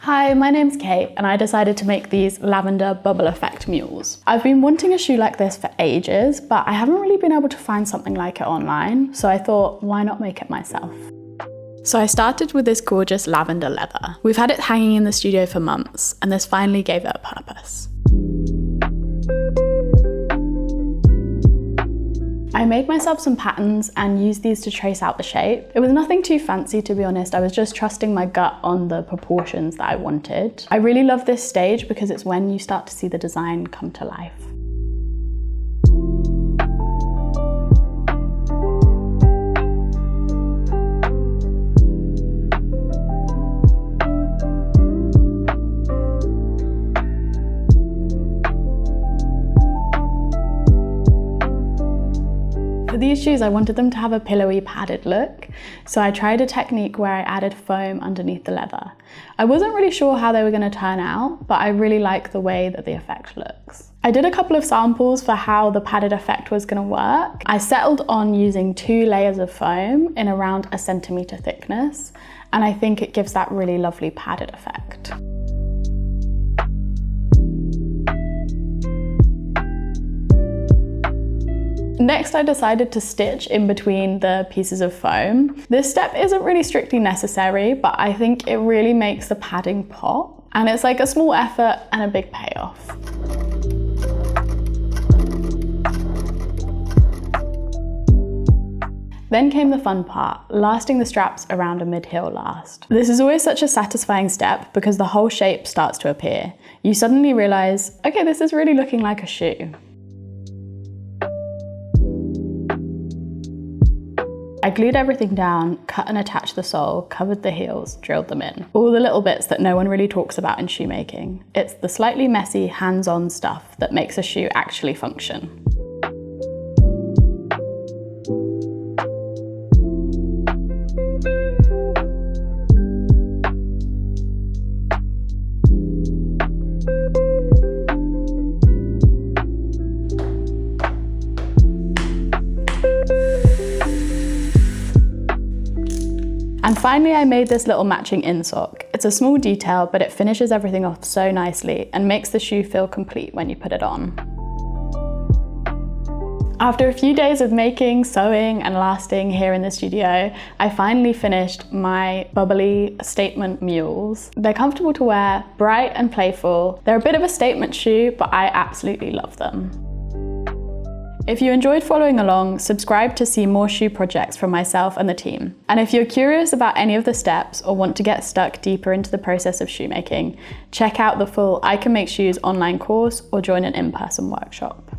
Hi, my name's Kate and I decided to make these lavender bubble effect mules. I've been wanting a shoe like this for ages, but I haven't really been able to find something like it online, so I thought, why not make it myself? So I started with this gorgeous lavender leather. We've had it hanging in the studio for months, and this finally gave it a purpose. I made myself some patterns and used these to trace out the shape. It was nothing too fancy, to be honest. I was just trusting my gut on the proportions that I wanted. I really love this stage because it's when you start to see the design come to life. For these shoes, I wanted them to have a pillowy, padded look, so I tried a technique where I added foam underneath the leather. I wasn't really sure how they were going to turn out, but I really like the way that the effect looks. I did a couple of samples for how the padded effect was going to work. I settled on using 2 layers of foam in around 1 centimeter thickness, and I think it gives that really lovely padded effect. Next, I decided to stitch in between the pieces of foam. This step isn't really strictly necessary, but I think it really makes the padding pop. And it's like a small effort and a big payoff. Then came the fun part, lasting the straps around a mid-heel last. This is always such a satisfying step because the whole shape starts to appear. You suddenly realize, okay, this is really looking like a shoe. I glued everything down, cut and attached the sole, covered the heels, drilled them in. All the little bits that no one really talks about in shoemaking. It's the slightly messy, hands-on stuff that makes a shoe actually function. And finally, I made this little matching insock. It's a small detail, but it finishes everything off so nicely and makes the shoe feel complete when you put it on. After a few days of making, sewing, and lasting here in the studio, I finally finished my bubbly statement mules. They're comfortable to wear, bright and playful. They're a bit of a statement shoe, but I absolutely love them. If you enjoyed following along, subscribe to see more shoe projects from myself and the team. And if you're curious about any of the steps or want to get stuck deeper into the process of shoemaking, check out the full ICanMakeShoes online course or join an in-person workshop.